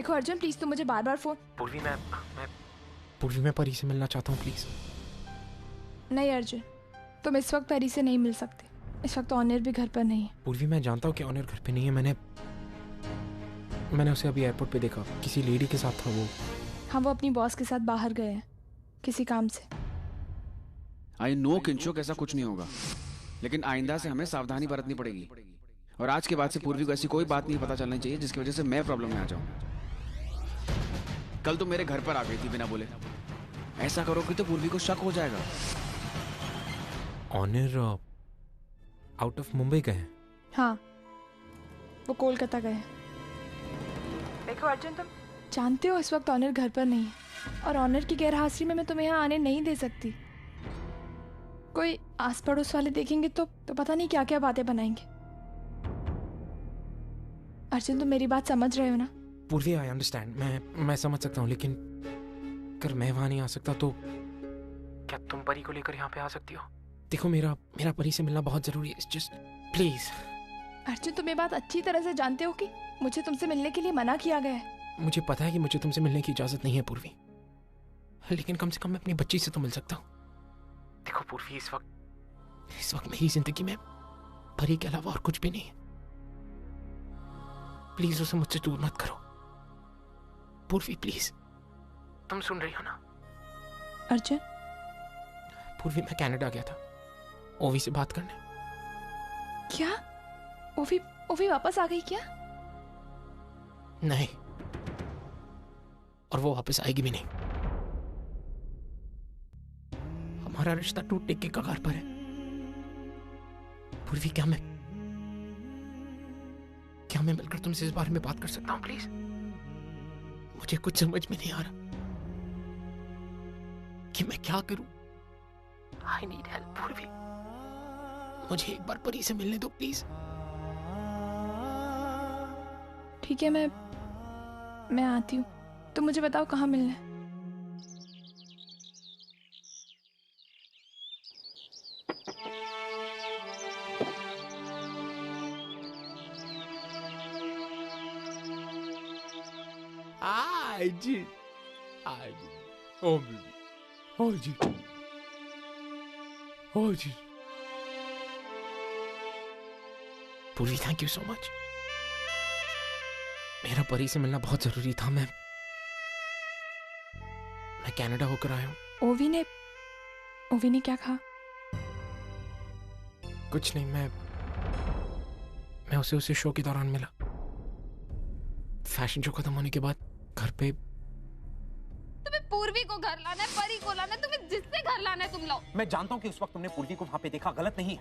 देखो अर्जुन प्लीज तुम मुझे बार बार फोन। पूर्वी मैं परी से मिलना चाहता हूँ प्लीज। नहीं अर्जुन, तुम इस वक्त परी से नहीं मिल सकते। इस वक्त ऑनर भी घर पर नहीं है। पूर्वी मैं जानता हूँ कि ऑनर घर पे नहीं है। मैंने उसे अभी एयरपोर्ट पे देखा, किसी लेडी के साथ था वो। हाँ, वो अपनी बॉस के साथ बाहर गए हैं किसी काम से। आई नो किंचुक, ऐसा कुछ नहीं होगा, लेकिन आइंदा से हमें सावधानी बरतनी पड़ेगी। और आज के बाद से पूर्वी को ऐसी कोई बात नहीं पता चलनी चाहिए जिसकी वजह से मैं प्रॉब्लम में आ जाऊं। कल तो मेरे घर पर आ गई थी बिना बोले। ऐसा करोगे तो पूर्वी को शक हो जाएगा। ऑनर आउट ऑफ मुंबई गए हैं? हाँ, वो कोलकाता गए हैं। देखो अर्जुन, तुम जानते हो इस वक्त ऑनर घर पर नहीं है, और ऑनर की गैरहाजिरी में मैं तुम्हें यहाँ आने नहीं दे सकती। कोई आस पड़ोस वाले देखेंगे तो पता नहीं क्या क्या बातें बनाएंगे। अर्जुन, तुम मेरी बात समझ रहे हो ना? पूर्वी आई अंडरस्टैंड, मैं समझ सकता हूँ, लेकिन अगर मैं वहां नहीं आ सकता तो क्या तुम परी को लेकर यहाँ पे आ सकती हो? देखो मेरा परी से मिलना बहुत जरूरी है, जस्ट प्लीज। अर्जुन, तुम ये बात अच्छी तरह से जानते हो कि मुझे तुमसे मिलने के लिए मना किया गया है। मुझे पता है कि मुझे तुमसे मिलने की इजाजत नहीं है पूर्वी, लेकिन कम से कम मैं अपनी बच्ची से तो मिल सकता हूँ। देखो पूर्वी, इस वक्त मेरी जिंदगी में परी के अलावा और कुछ भी नहीं है। प्लीज उसे मुझसे दूर मत करो पूर्वी, प्लीज। तुम सुन रही हो ना? अर्जुन, पूर्वी मैं कनाडा गया था ओवी से बात करने। क्या ओवी वापस आ गई क्या? नहीं, और वो वापस आएगी भी नहीं। हमारा रिश्ता टूटने के कगार पर है पूर्वी। क्या मैं मिलकर तुमसे इस बारे में बात कर सकता हूं प्लीज? मुझे कुछ समझ में नहीं आ रहा कि मैं क्या करूं। आई नीड हेल्प पूर्वी, मुझे एक बार परी से मिलने दो प्लीज। ठीक है, मैं आती हूँ। तुम मुझे बताओ कहाँ मिलना है। जी पूर्वी, थैंक यू सो मच। मेरा परी से मिलना बहुत जरूरी था। मैं कनाडा होकर आया हूँ। ओवी ने क्या कहा? कुछ नहीं, मैं उसे शो के दौरान मिला। फैशन शो खत्म होने के बाद घर पे। तुम्हें पूर्वी को घर लाना है, परी को लाना है, तुम्हें जिससे घर लाना है तुम लाओ। मैं जानता हूँ कि उस वक्त तुमने पूर्वी को वहां पे देखा, गलत नहीं है।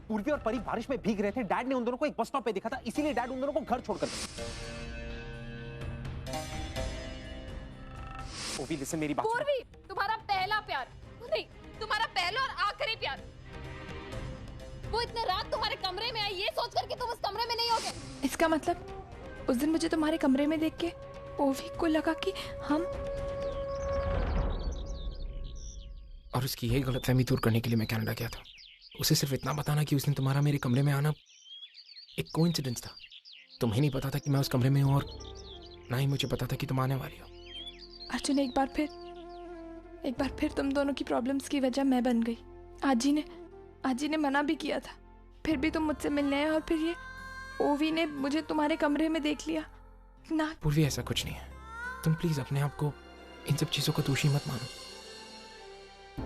पूर्वी और परी बारिश में भीग रहे थे, डैड ने उन दोनों को एक बस स्टॉप पे देखा था, इसीलिए डैड उन दोनों को घर छोड़कर गए। ओवी लिसन, मेरी बात। पूर्वी तुम्हारा पहला प्यार नहीं, तुम्हारा पहला और आखिरी प्यार। वो इतने रात तुम्हारे कमरे में आई ये सोच कर कि तुम उस कमरे में नहीं होगे। इसका मतलब उस दिन मुझे तुम्हारे कमरे में देख के ओवी को लगा कि हम। और उसकी यही गलतफहमी दूर करने के लिए मैं कनाडा गया था। उसे सिर्फ इतना बताना कि उस दिन तुम्हारा मेरे कमरे में आना एक कोइंसिडेंस था। तुम्हें नहीं पता था कि मैं उस कमरे में हूं, और ना ही मुझे पता था कि तुम आने वाली हो। अर्जुन, एक बार फिर तुम दोनों की प्रॉब्लम्स की वजह मैं बन गई। आजी ने मना भी किया था, फिर भी तुम मुझसे मिलने आए, और फिर ये ओवी ने मुझे तुम्हारे कमरे में देख लिया ना। पूर्वी, ऐसा कुछ नहीं है। तुम प्लीज अपने आप को इन सब चीजों को दोषी मत मानो।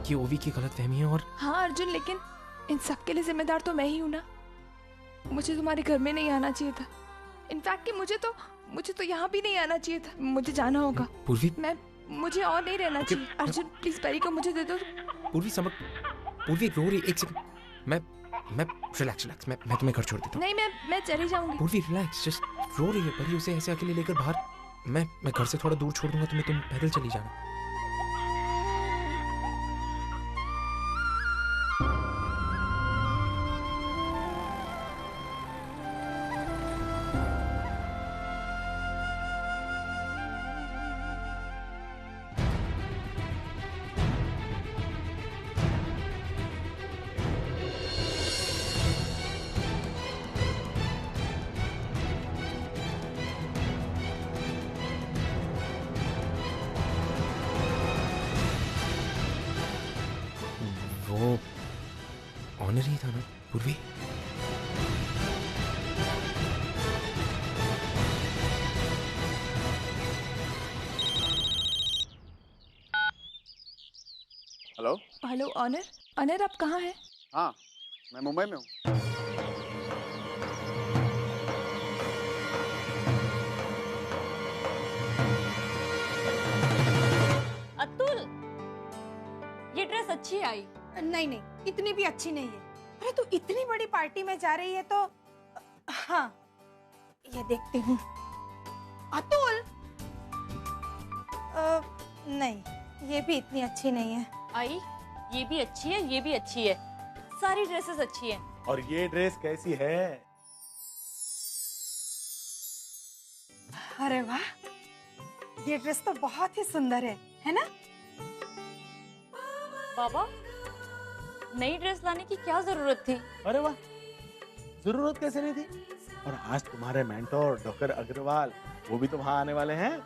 ये ओवी की गलतफहमी है। और हाँ अर्जुन, लेकिन इन सब के लिए जिम्मेदार तो मैं ही हूँ ना। मुझे तुम्हारे घर में नहीं आना चाहिए था। इनफैक्ट कि मुझे तो यहाँ भी नहीं आना चाहिए था। मुझे जाना होगा पूर्वी। मुझे और नहीं रहना चाहिए। अर्जुन प्लीज परी को मुझे दे दो। पूर्वी रो रही, एक सेकंड। मैं रिलैक्स, मैं तुम्हें घर छोड़ देता हूँ। नहीं, मैं चली जाऊंगी। पूर्वी रिलैक्स, जस्ट रो रही है परी, उसे ऐसे अकेले लेकर बाहर। मैं घर से थोड़ा दूर छोड़ दूंगा तुम्हें, तुम पैदल चली जाना। ऑनर ही था ना पूर्वी? हेलो। Hello honour. ऑनर आप कहाँ हैं? हाँ, मैं मुंबई में हूँ। अतुल, ये ड्रेस अच्छी आई। नहीं नहीं, इतनी भी अच्छी नहीं है। अरे तू इतनी बड़ी पार्टी में जा रही है तो हाँ, ये देखती हूँ। अतुल, नहीं, ये भी इतनी अच्छी नहीं है। आई, ये भी अच्छी है, ये भी अच्छी है, सारी ड्रेसेस अच्छी हैं। और ये ड्रेस कैसी है? अरे वाह, ये ड्रेस तो बहुत ही सुंदर है ना? बाबा, नई ड्रेस लाने की क्या जरूरत थी? अरे वाह, जरूरत कैसे नहीं थी? और आज तुम्हारे मेंटोर डॉक्टर अग्रवाल वो भी तो वहाँ आने वाले हैं।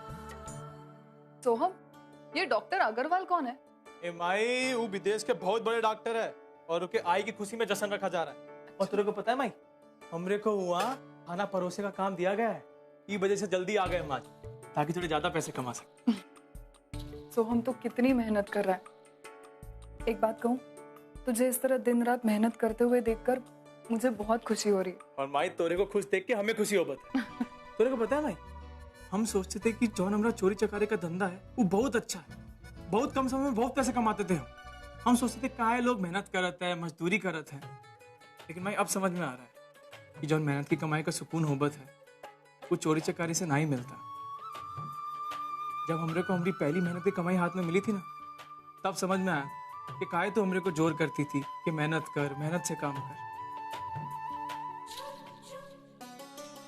सोहम, ये डॉक्टर अग्रवाल कौन है? माई वो विदेश के बहुत बड़े डॉक्टर है और उनके आई की खुशी में जश्न रखा जा रहा है। और तेरे को पता है माई, हमरे को वहाँ खाना परोसे का काम दिया गया है। ये वजह से जल्दी आ गए हम आज, ताकि थोड़े ज्यादा पैसे कमा सके। सोहम तो कितनी मेहनत कर रहा है। एक बात कहूँ, तुझे इस तरह दिन रात मेहनत करते हुए देखकर मुझे बहुत खुशी हो रही है। और माई, तोरे को खुश देख के हमें खुशी हो बता। तोरे को पता है माई, हम सोचते थे कि जौन हमारा चोरी चकारी का धंधा है वो बहुत अच्छा है, बहुत कम समय में बहुत पैसे कमाते थे। हम सोचते थे काहे लोग मेहनत करते हैं, मजदूरी करते हैं। लेकिन भाई अब समझ में आ रहा है कि जौन मेहनत की कमाई का सुकून होबत है वो चोरी चकारी से ना ही मिलता। जब हमरे को हमारी पहली मेहनत की कमाई हाथ में मिली थी ना, तब समझ में आया कि काहे तो हमरे को जोर करती थी कि मेहनत कर, मेहनत से काम कर।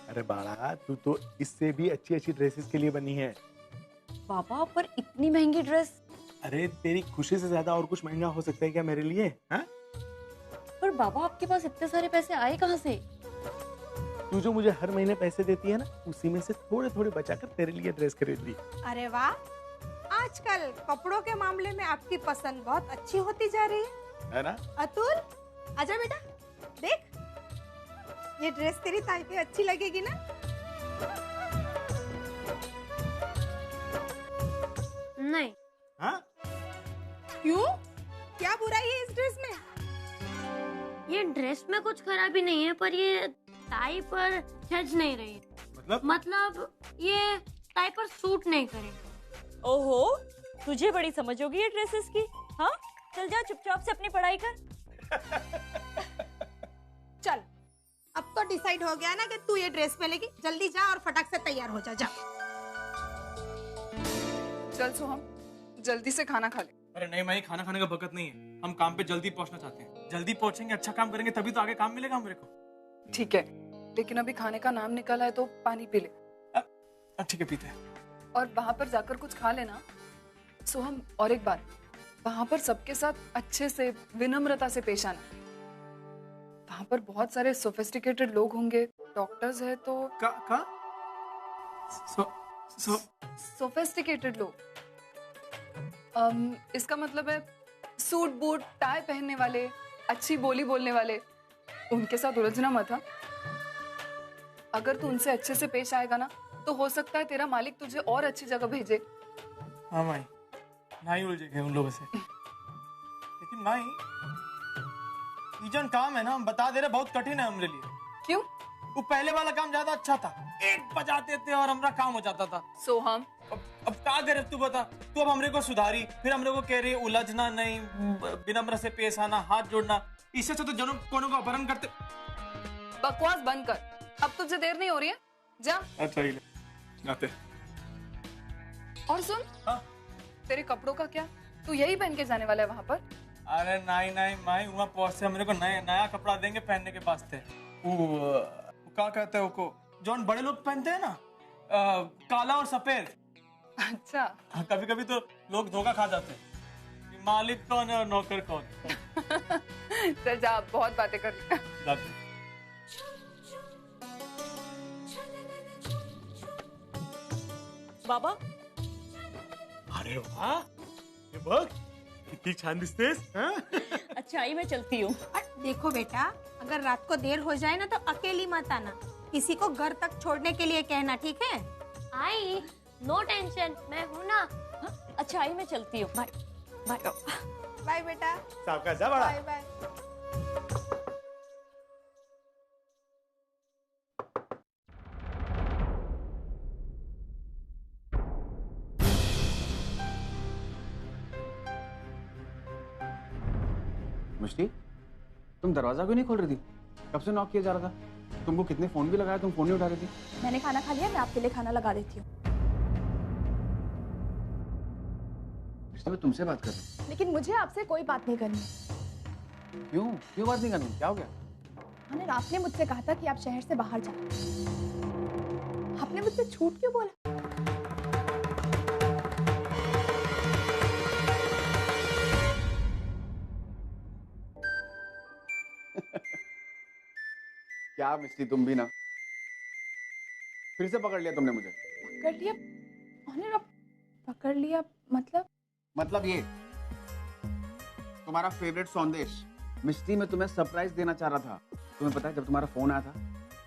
अरे बाड़ा, तू तो इससे भी अच्छी अच्छी ड्रेसेस के लिए बनी है। बाबा, पर इतनी महंगी ड्रेस? अरे तेरी खुशी से ज्यादा और कुछ महंगा हो सकता है क्या मेरे लिए? हाँ? पर बाबा, आपके पास इतने सारे पैसे आए कहाँ से? तू जो मुझे हर महीने पैसे देती है ना, उसी में से थोड़े थोड़े बचाकर तेरे लिए ड्रेस खरीद ली। अरे वाह, आजकल कपड़ों के मामले में आपकी पसंद बहुत अच्छी होती जा रही है ना? अतुल, आजा बेटा, देख ये ड्रेस तेरी ताई पे अच्छी लगेगी ना? नहीं। हाँ? क्यों? क्या बुराई है इस ड्रेस में? ये ड्रेस में कुछ खराबी नहीं है, पर ये टाई पर जज नहीं रही। मतलब ये टाई पर सूट नहीं करेगा। ओहो, तुझे बड़ी समझ होगी ये ड्रेसेस की। हाँ, चल जा चुपचाप से अपनी पढ़ाई कर। चल, अब तो डिसाइड हो गया ना कि तू ये ड्रेस पहनेगी। जल्दी जा और फटाक से तैयार हो जा। चल सोहम, जल्दी से खाना खा ले। अरे नहीं माई, खाना खाने का वक्त नहीं है। हम काम पे जल्दी पहुंचना चाहते हैं। जल्दी पहुंचेंगे, अच्छा काम करेंगे, तभी तो आगे काम मिलेगा हमरे को। ठीक है, लेकिन अभी खाने का नाम निकाला है तो पानी पी ले। ठीक है, पीते हैं। और वहाँ पर जाकर कुछ खा लेना। सोहम, और एक बात, वहाँ पर सबके साथ अच्छे से, विनम्रता से पेश आना। वहाँ पर बहुत सारे सोफिस्टिकेटेड लोग होंगे, डॉक्टर्स है तो। सोफिस्टिकेटेड लोग, इसका मतलब है सूट बूट टाई पहनने वाले, अच्छी बोली बोलने वाले। उनके साथ उलझना मत। हाँ, अगर तू उनसे अच्छे से पेश आएगा ना, तो हो सकता है तेरा मालिक तुझे और अच्छी जगह भेजे। हाँ माई, ना ही उलझेंगे उन लोगों से। लेकिन माई, ये जन काम है ना, हम बता दे रहे, बहुत कठिन है हमारे लिए। क्यों? वो पहले वाला काम ज्यादा अच्छा था, एक बजाते थे और हमारा काम हो जाता था। सोहम, अब क्या करे तू बता। तू अब हमरे को सुधारी, फिर हमरे को कह रही है उलझना नहीं, विनम्र से पेश आना, हाथ जोड़ना। इससे अच्छा तो जनों कोनों को अपहरण करते। बकवास बंद कर, अब तुझे देर नहीं हो रही है, जा। अच्छा ही आते। और सुन, हाँ? तेरे कपड़ों का क्या? तू यही पहन के जाने वाला है वहाँ पर? अरे नहीं नहीं माई, वहाँ पहुंच से हमरे को नया कपड़ा देंगे पहनने के वास्ते। क्या कहते हैं वो, जौन बड़े लोग पहनते हैं ना, काला और सफेद। अच्छा। कभी कभी तो लोग धोखा खा जाते हैं कि मालिक कौन है और नौकर कौन। चल जा, बहुत बातें कर रही है। बाबा, अरे वाह, हे बघ किती छान दिसतेस. अच्छा आई, मैं चलती हूँ. देखो बेटा, अगर रात को देर हो जाए ना तो अकेली मत आना, किसी को घर तक छोड़ने के लिए कहना, ठीक है? आई, नो टेंशन, मैं हूँ ना। अच्छा आई, मैं चलती हूँ, बाय बाय बाय बेटा। सबका जा बड़ा। Bye bye. मिष्टी, तुम दरवाजा क्यों नहीं खोल रही थी? कब से नॉक किया जा रहा था? तुमको कितने फोन भी लगाया, तुम फोन नहीं उठा रही थी। मैंने खाना खा लिया, मैं आपके लिए खाना लगा देती हूँ। मिष्टी, मैं तुमसे बात कर रहा हूँ। लेकिन मुझे आपसे कोई बात नहीं करनी है। क्यों क्यों बात नहीं करनी? क्या हो गया? अनिल, आपने मुझसे कहा था कि आप शहर से बाहर जाओ। आपने मुझसे झूठ क्यों बोला? क्या मिष्टी, तुम भी ना फिर से पकड़ लिया तुमने मुझे। पकड़ लिया? अनिल, आप पकड़ लिया मतलब ये तुम्हारा फेवरेट संदेश। मिष्टी, मैं तुम्हें सरप्राइज देना चाह रहा था। तुम्हें पता है, जब तुम्हारा फोन आया था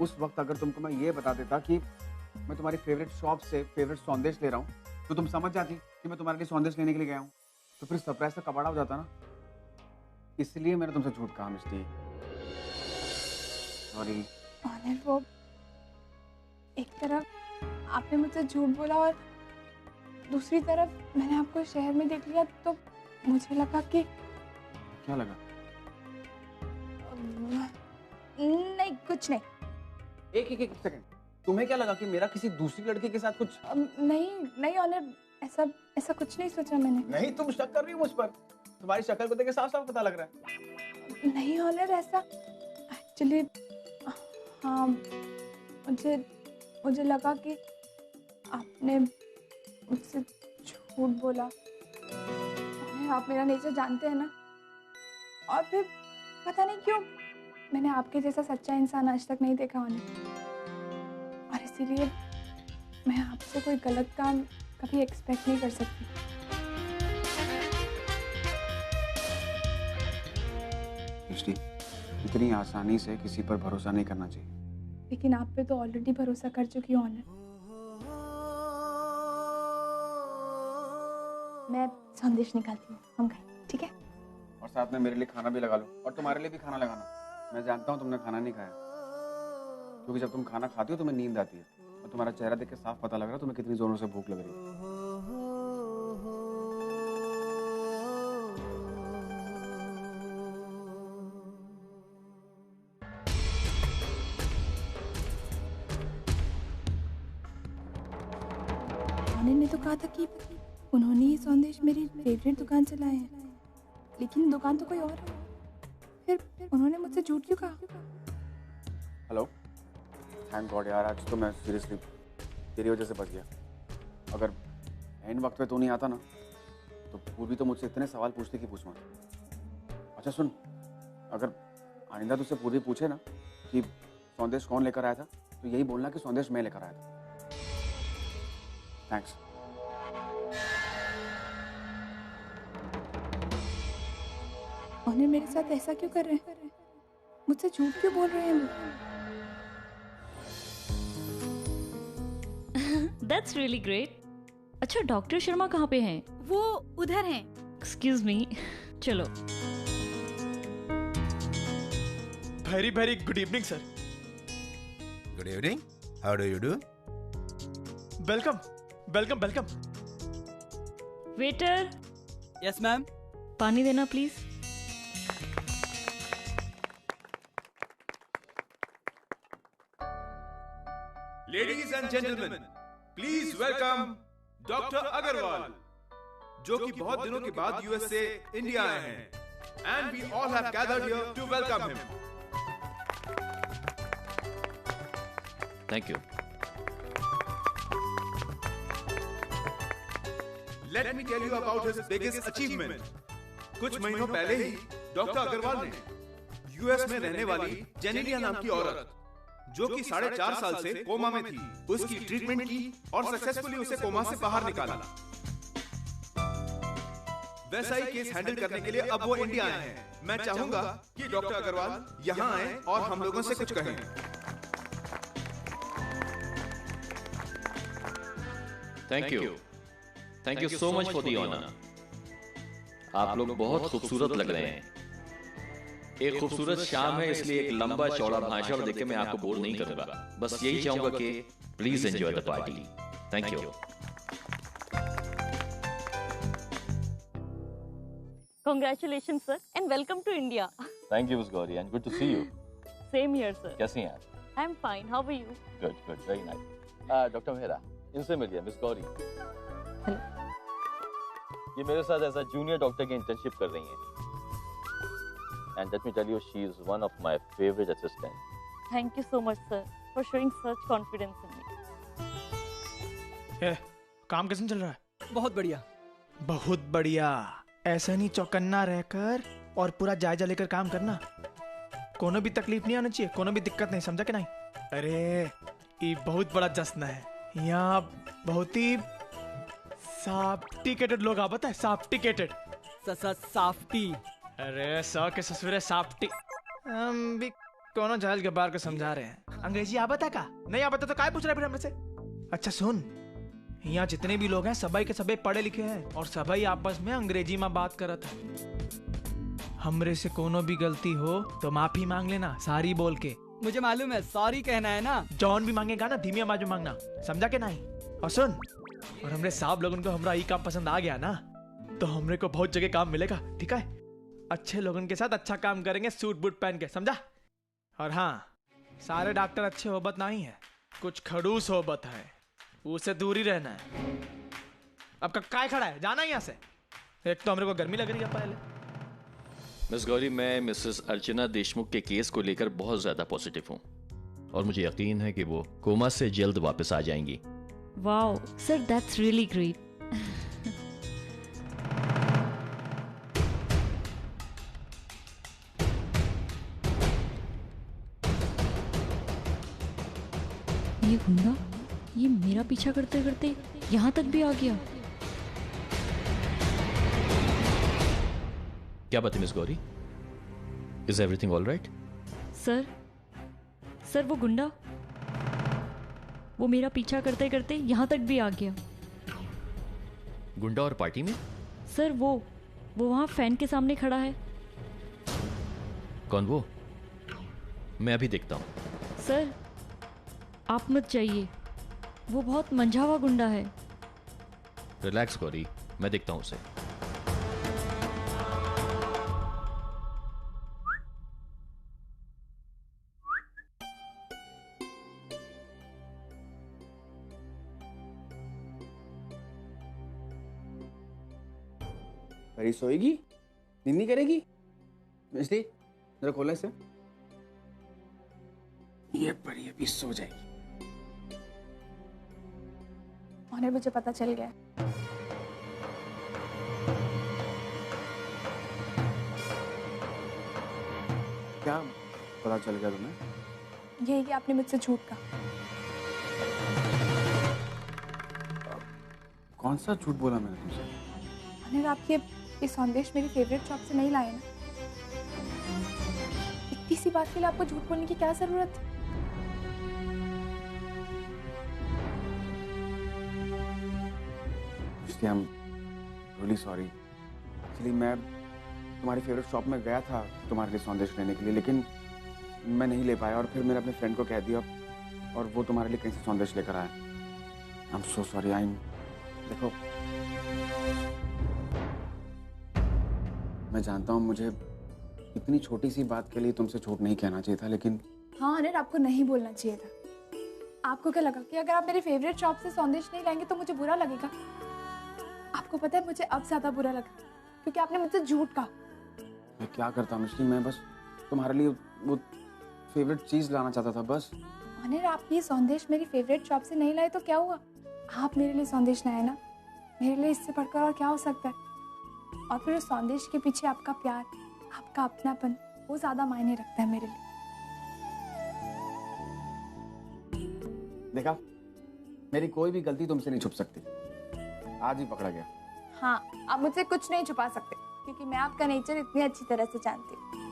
उस वक्त अगर तुमको मैं ये बता देता कि मैं तुम्हारी फेवरेट शॉप से फेवरेट संदेश ले रहा हूँ, तो तुम समझ जाती कि मैं तुम्हारे लिए संदेश लेने के लिए गया हूँ। तो फिर सरप्राइज का कबाड़ा हो जाता ना, इसलिए मैंने तुमसे झूठ कहा मिष्टी। सॉरी। अनिल, वो एक तरफ आपने मुझसे झूठ बोला और दूसरी तरफ मैंने आपको शहर में देख लिया, तो मुझे लगा कि क्या लगा? नहीं, कुछ नहीं। एक सेकंड, तुम्हें क्या लगा कि मेरा किसी दूसरी लड़की के साथ कुछ? नहीं अनिल, ऐसा कुछ नहीं सोचा मैंने। नहीं, तुम शक कर रही हो मुझ पर? तुम्हारी शक्ल को देख के साफ साफ पता लग रहा है। नहीं अनिल, ऐसा एक्चुअली हाँ, मुझे लगा कि आपने मुझसे झूठ बोला। आप मेरा नेचर जानते हैं ना, और फिर पता नहीं क्यों मैंने आपके जैसा सच्चा इंसान आज तक नहीं देखा उन्हें, और इसीलिए मैं आपसे कोई गलत काम कभी एक्सपेक्ट नहीं कर सकती। मिष्टी, इतनी आसानी से किसी पर भरोसा नहीं करना चाहिए। लेकिन आप पे तो ऑलरेडी भरोसा कर चुकी हूँ ऑनर। मैं संदेश निकालती हूँ, हम खाएं, ठीक है? और साथ में मेरे लिए खाना भी लगा लो, और तुम्हारे लिए भी खाना लगाना। मैं जानता हूँ तुमने खाना नहीं खाया, क्योंकि जब तुम खाना खाती हो तुम्हें नींद आती है, और तुम्हारा चेहरा देख के साफ पता लग रहा है तुम्हें कितनी जोरों से भूख लग रही है। ने तो कहा था कि उन्होंने ये संदेश मेरी फेवरेट दुकान से लाए हैं, लेकिन दुकान तो कोई और है। फिर उन्होंने मुझसे झूठ क्यों कहा? हेलो, थैंक गॉड यार, आज तो मैं सीरियसली तेरी वजह से बच गया। अगर एंड वक्त पे तू नहीं आता ना, तो पूर्वी तो मुझसे इतने सवाल पूछती कि पूछ मत। अच्छा सुन, अगर आइंदा तुझसे पूर्वी पूछे ना कि संदेश कौन लेकर आया था, तो यही बोलना कि संदेश मैं लेकर आया था। थैंक्स। उन्हें मेरे साथ ऐसा क्यों कर रहे हैं? मुझसे झूठ क्यों बोल रहे हैं वो? That's really great. अच्छा, डॉक्टर शर्मा कहाँ पे हैं? वो उधर हैं। Excuse me. चलो। Very good evening, sir. Good evening. How do you do? Welcome. Waiter. Yes, ma'am. पानी देना please. Ladies and gentlemen, please welcome Dr. Agarwal, जो कि बहुत दिनों के बाद यूएस से इंडिया आए हैं, and we all have gathered here to welcome him. Thank you. Let me tell you about his biggest achievement. कुछ महीनों पहले ही डॉक्टर अग्रवाल ने यूएस में रहने वाली जेनेलिया नाम की औरत, जो कि 4.5 साल से कोमा में थी, उसकी ट्रीटमेंट की और सक्सेसफुली उसे कोमा से बाहर निकाला। वैसा ही केस हैंडल करने के लिए अब वो इंडिया आए हैं। मैं चाहूंगा कि डॉक्टर अग्रवाल यहाँ आए और हम लोगों से कुछ कहें। Thank you so much for the honour. आप लोग बहुत खूबसूरत लग रहे हैं। एक खूबसूरत शाम है, इसलिए एक लंबा चौड़ा भाषण देके मैं आपको बोर नहीं करूंगा। बस यही चाहूंगा कि please enjoy the party. Thank you. Congratulations, sir, and welcome to India. Thank you miss Gauri and good to see you. Same here, sir. कैसी हैं आप? I'm fine. How are you? Good very nice. Doctor Mehra, इनसे मिलिए, miss Gauri. Hello. ये मेरे साथ as a junior doctor की internship कर रही हैं। And let me tell you, she is one of my favourite assistant. Thank you so much, sir, for showing such confidence in me. काम कैसे चल रहा है? बहुत बढ़िया। बहुत बढ़िया। ऐसा नहीं चौकन्ना रहकर और पूरा जायजा लेकर काम करना। कोनो भी तकलीफ नहीं आना चाहिए, कोनो भी दिक्कत नहीं, समझा कि नहीं? अरे ये बहुत बड़ा जश्न है। यहाँ बहुत ही सॉफ्टिकेटेड लोग आ, पता है? सॉफ्टिकेटेड। साफ्टी। अरे सौ के ससुरे सॉफ्टी। हम भी कोनो जाहिल के बार को समझा रहे हैं। अंग्रेजी आ बता का? नहीं आ बता तो काय पूछ रहा है फिर हमसे? अच्छा सुन, यहाँ जितने भी लोग हैं सभी के सभी पढ़े लिखे हैं और सभी आपस में अंग्रेजी में बात करत है। हमरे से कोनो भी गलती हो तो माफी मांग लेना, सारी बोल के। मुझे मालूम है, सॉरी कहना है ना। जॉन भी मांगेगा ना, धीमी आवाज में मांगना, समझा के नहीं? और सुन, और हमरे साहब लोगों को हमारा ये काम पसंद आ गया ना, तो हमरे को बहुत जगह काम मिलेगा, ठीक है? अच्छे लोगों के साथ अच्छा काम करेंगे, सूट बूट पहन के, समझा? और हाँ, सारे डॉक्टर अच्छे होबत नहीं है, कुछ खड़ूस होबत है, उससे दूर ही रहना है। अब काय खड़ा है, जाना यहाँ से। एक तो हमरे को गर्मी लग रही है पहले। मिस गौरी, मैं मिसेस अर्चना देशमुख के केस को लेकर बहुत ज्यादा पॉजिटिव हूँ और मुझे यकीन है कि वो कोमा से जल्द वापस आ जाएंगी। Wow, sir, that's really great. ये गुंडा, ये मेरा पीछा करते करते यहाँ तक भी आ गया। क्या बात है miss Gauri? Is everything all right? Sir वो गुंडा, वो मेरा पीछा करते करते यहाँ तक भी आ गया। गुंडा और पार्टी में? सर वो वहाँ फैन के सामने खड़ा है। कौन वो? मैं अभी देखता हूँ। सर आप मत जाइए, वो बहुत मंझावा गुंडा है। रिलैक्स गौरी, मैं देखता हूँ उसे। परी सोएगी? नींद नहीं करेगी? इसलिए जरा खोला इसे। ये परी अभी सो जाएगी। उन्हें मुझे पता चल गया। क्या पता चल गया तुम्हें? यही कि आपने मुझसे झूठ कहा। कौन सा झूठ बोला मैंने तुमसे? अनिल, आप ये संदेश मेरी फेवरेट शॉप से नहीं लाए ना? इतनी सी बात के लिए आपको झूठ बोलने की क्या जरूरत थी? इसलिए I'm really sorry। एक्चुअली मैं तुम्हारी फेवरेट शॉप में गया था तुम्हारे लिए संदेश लेने के लिए, लेकिन मैं नहीं ले पाया और फिर मैंने अपने फ्रेंड को कह दिया और वो तुम्हारे लिए कहीं से संदेश लेकर आया। I'm so sorry। देखो, मैं जानता हूँ मुझे इतनी छोटी सी बात के लिए तुमसे झूठ नहीं कहना चाहिए था, लेकिन हाँ अनिल, आपको नहीं बोलना चाहिए था। आपको क्या लगा कि अगर आप मेरी फेवरेट शॉप से संदेश नहीं लाएंगे तो मुझे बुरा लगेगा? आपको पता है मुझे अब ज्यादा बुरा लगा क्योंकि आपने मुझसे झूठ कहा। मैं क्या करता मिश्री, मैं बस तुम्हारे लिए वो फेवरेट चीज लाना चाहता था बस। अनिल, आप ये संदेश मेरी फेवरेट शॉप से नहीं लाए तो क्या हुआ? आप मेरे लिए संदेश लाए ना, मेरे लिए इससे बढ़कर और क्या हो सकता है? और फिर उस संदेश के पीछे आपका प्यार, आपका अपनापन, वो ज्यादा मायने रखता है मेरे लिए। देखा, मेरी कोई भी गलती तुमसे नहीं छुप सकती। आज ही पकड़ा गया। हाँ, आप मुझसे कुछ नहीं छुपा सकते क्योंकि मैं आपका नेचर इतनी अच्छी तरह से जानती हूँ।